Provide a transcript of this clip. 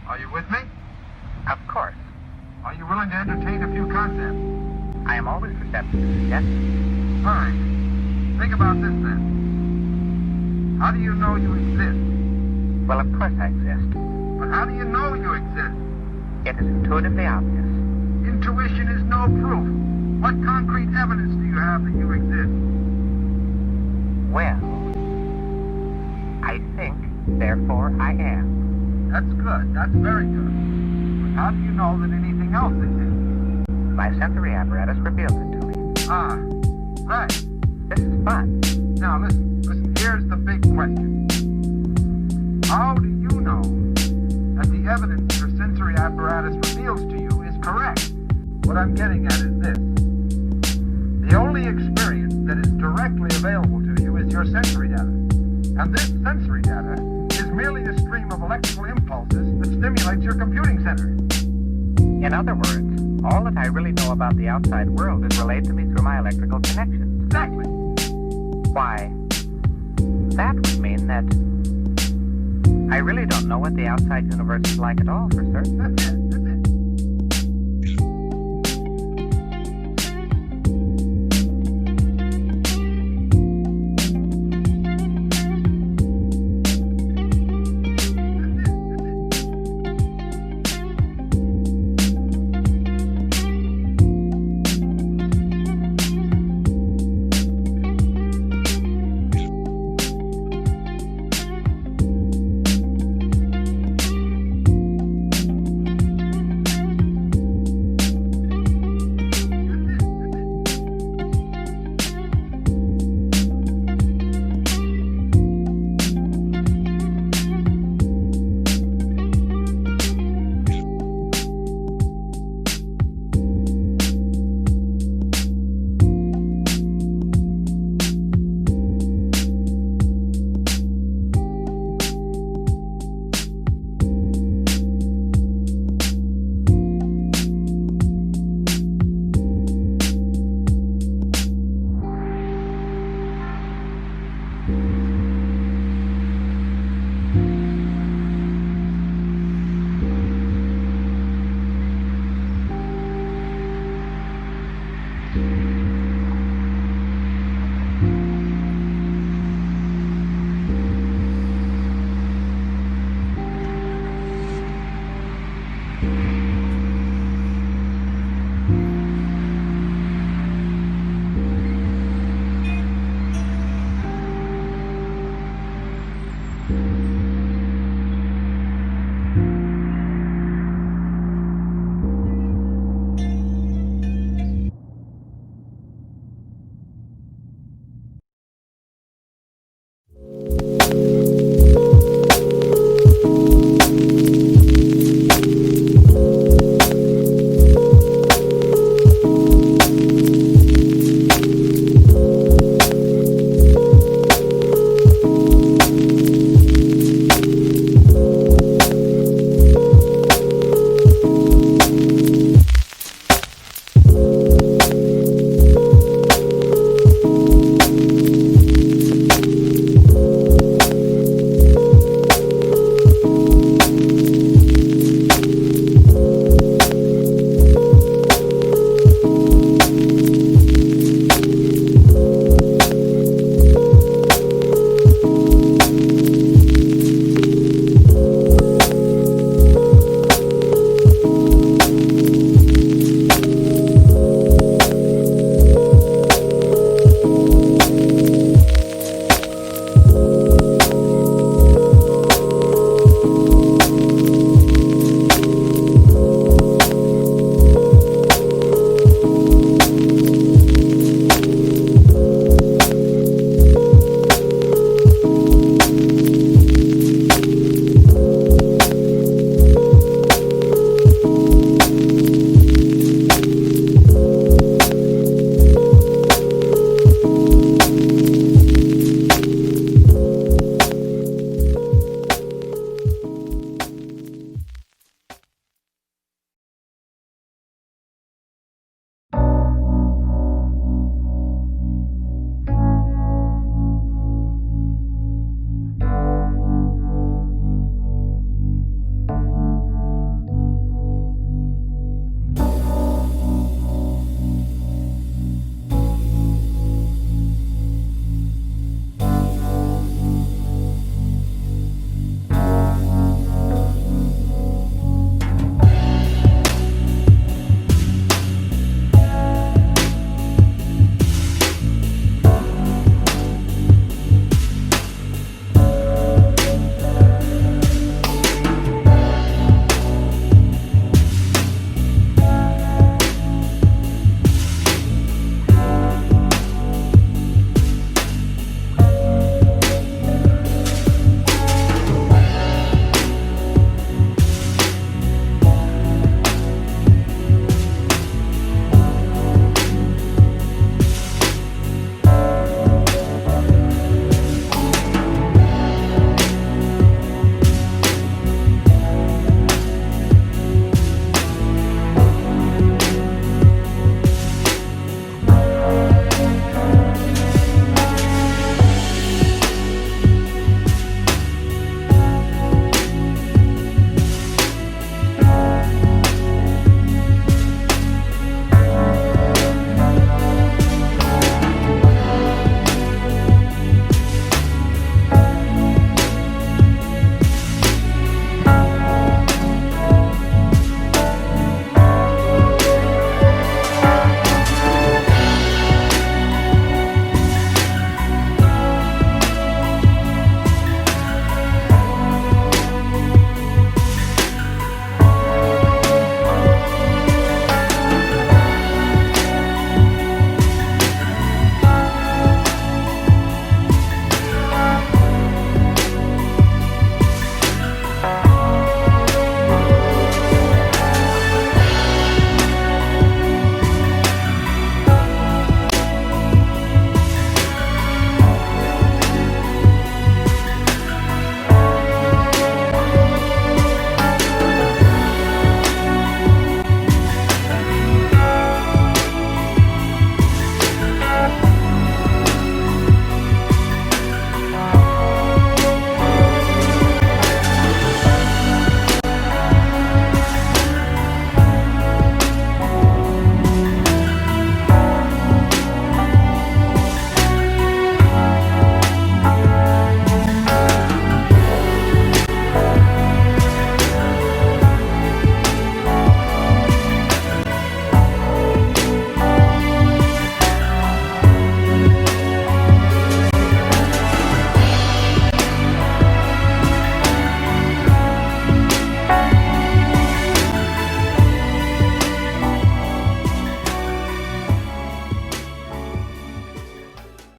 Are you with me? Of course. Are you willing to entertain a few concepts? I am always receptive to suggestions. Fine. Think about this then. How do you know you exist? Well, of course I exist. But how do you know you exist? It is intuitively obvious. Intuition is no proof. What concrete evidence do you have that you exist? Well, I think, therefore I am. That's good. That's very good. But how do you know that anything else exists? My sensory apparatus reveals it to me. Ah, right. This is fun. Now listen, here's the big question. How do you know that the evidence your sensory apparatus reveals to you is correct? What I'm getting at is this. The only experience that is directly available to you is your sensory data. And this sensory data is merely a stream of electrical impulses that stimulates your computing center. In other words, all that I really know about the outside world is relayed to me through my electrical connections. Exactly. Why, that would mean that I really don't know what the outside universe is like at all, for certain. That's it.